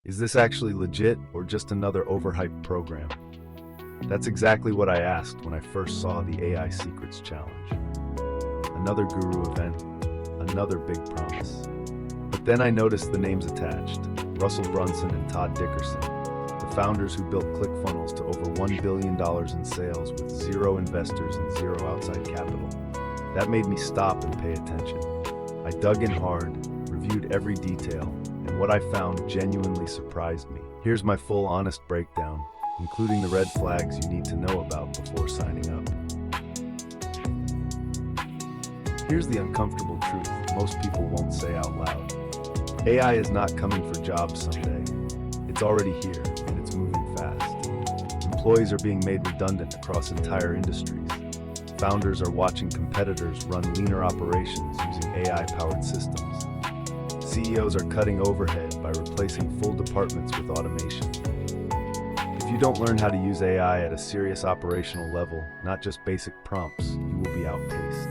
Is this actually legit or just another overhyped program? That's exactly what I asked when I first saw the AI Secrets Challenge. Another guru event, another big promise. But then I noticed the names attached: Russell Brunson and Todd Dickerson, the founders who built ClickFunnels to over $1 billion in sales with zero investors and zero outside capital. That made me stop and pay attention. I dug in hard, reviewed every detail, and what I found genuinely surprised me. Here's my full honest breakdown, including the red flags you need to know about before signing up. Here's the uncomfortable truth most people won't say out loud. AI is not coming for jobs someday. It's already here, and it's moving fast. Employees are being made redundant across entire industries. Founders are watching competitors run leaner operations using AI-powered systems. CEOs are cutting overhead by replacing full departments with automation. If you don't learn how to use AI at a serious operational level, not just basic prompts, you will be outpaced.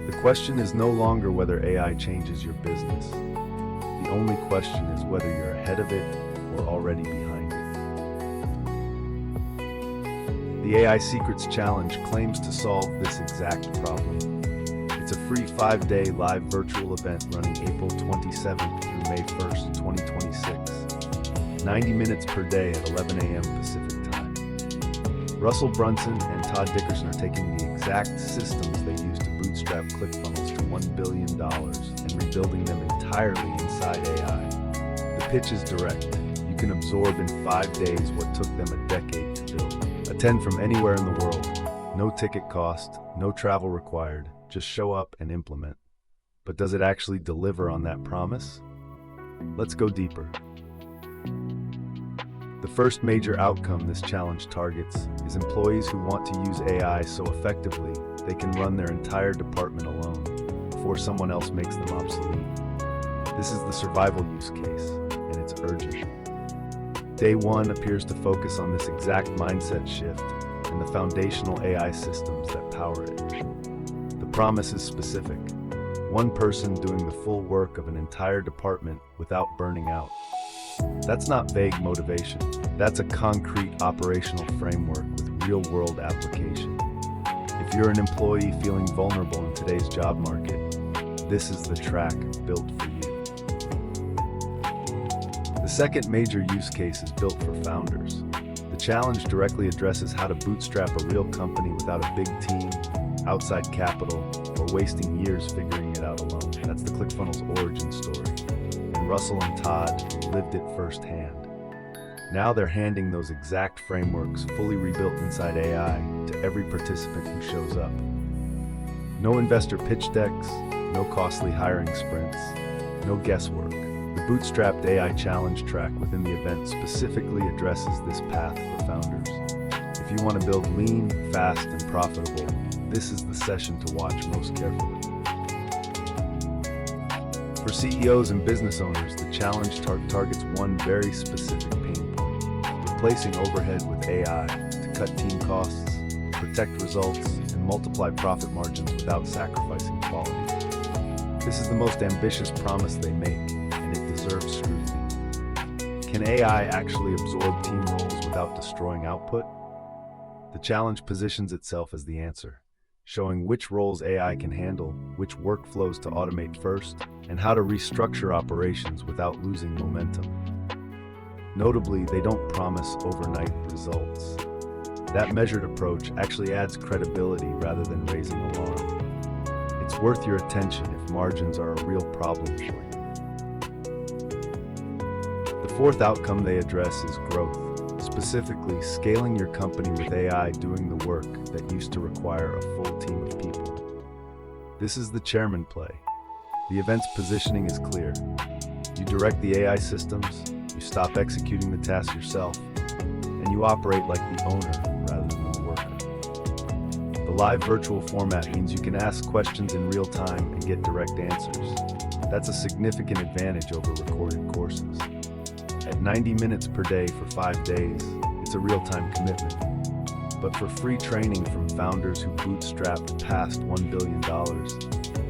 The question is no longer whether AI changes your business. The only question is whether you're ahead of it or already behind it. The AI Secrets Challenge claims to solve this exact problem. It's a free 5-day live virtual event running April 27th through May 1st, 2026. 90 minutes per day at 11 a.m. Pacific time. Russell Brunson and Todd Dickerson are taking the exact systems they used to bootstrap ClickFunnels to $1 billion and rebuilding them entirely inside AI. The pitch is direct. You can absorb in 5 days what took them a decade to build. Attend from anywhere in the world. No ticket cost, no travel required. Just show up and implement. But does it actually deliver on that promise? Let's go deeper. The first major outcome this challenge targets is employees who want to use AI so effectively they can run their entire department alone before someone else makes them obsolete. This is the survival use case, and it's urgent. Day one appears to focus on this exact mindset shift and the foundational AI systems that power it. The promise is specific: one person doing the full work of an entire department without burning out. That's not vague motivation. That's a concrete operational framework with real-world application. If you're an employee feeling vulnerable in today's job market, this is the track built for you. The second major use case is built for founders. The challenge directly addresses how to bootstrap a real company without a big team, outside capital, or wasting years figuring it out alone. That's the ClickFunnels origin story. And Russell and Todd lived it firsthand. Now they're handing those exact frameworks fully rebuilt inside AI to every participant who shows up. No investor pitch decks, no costly hiring sprints, no guesswork. The Bootstrapped AI Challenge track within the event specifically addresses this path for founders. If you want to build lean, fast, and profitable, this is the session to watch most carefully. For CEOs and business owners, the challenge targets one very specific pain point: replacing overhead with AI to cut team costs, protect results, and multiply profit margins without sacrificing quality. This is the most ambitious promise they make, and it deserves scrutiny. Can AI actually absorb team roles without destroying output? The challenge positions itself as the answer, showing which roles AI can handle, which workflows to automate first, and how to restructure operations without losing momentum. Notably, they don't promise overnight results. That measured approach actually adds credibility rather than raising alarm. It's worth your attention if margins are a real problem for you. The fourth outcome they address is growth, specifically scaling your company with AI doing the work that used to require a full team of people. This is the chairman play. The event's positioning is clear. You direct the AI systems, you stop executing the task yourself, and you operate like the owner rather than the worker. The live virtual format means you can ask questions in real time and get direct answers. That's a significant advantage over recorded courses. At 90 minutes per day for 5 days, it's a real-time commitment. But for free training from founders who bootstrapped past $1 billion,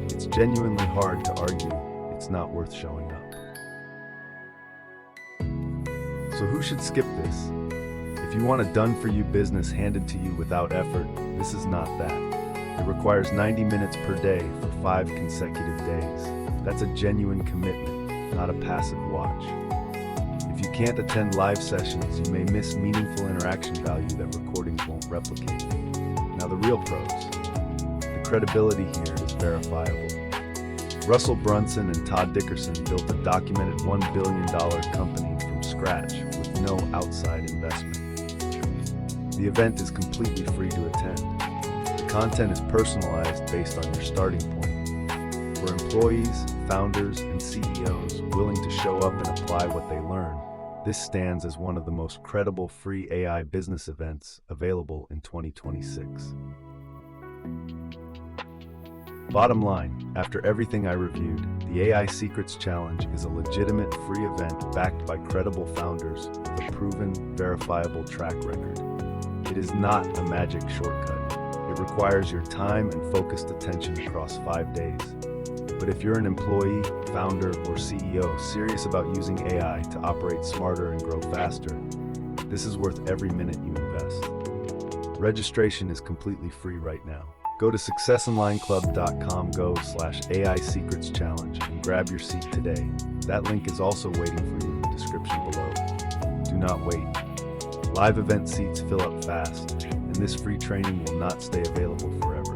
it's genuinely hard to argue it's not worth showing up. So who should skip this? If you want a done-for-you business handed to you without effort, this is not that. It requires 90 minutes per day for 5 consecutive days. That's a genuine commitment, not a passive watch. If you can't attend live sessions, you may miss meaningful interaction value that recordings won't replicate. Now the real pros. The credibility here is verifiable. Russell Brunson and Todd Dickerson built a documented $1 billion company from scratch with no outside investment. The event is completely free to attend. The content is personalized based on your starting point. For employees, founders, and CEOs willing to show up and apply what they learn, this stands as one of the most credible free AI business events available in 2026. Bottom line, after everything I reviewed, the AI Secrets Challenge is a legitimate free event backed by credible founders with a proven, verifiable track record. It is not a magic shortcut. It requires your time and focused attention across 5 days. But if you're an employee, founder, or CEO serious about using AI to operate smarter and grow faster, this is worth every minute you invest. Registration is completely free right now. Go to successinlineclub.com/AI Secrets Challenge and grab your seat today. That link is also waiting for you in the description below. Do not wait. Live event seats fill up fast, and this free training will not stay available forever.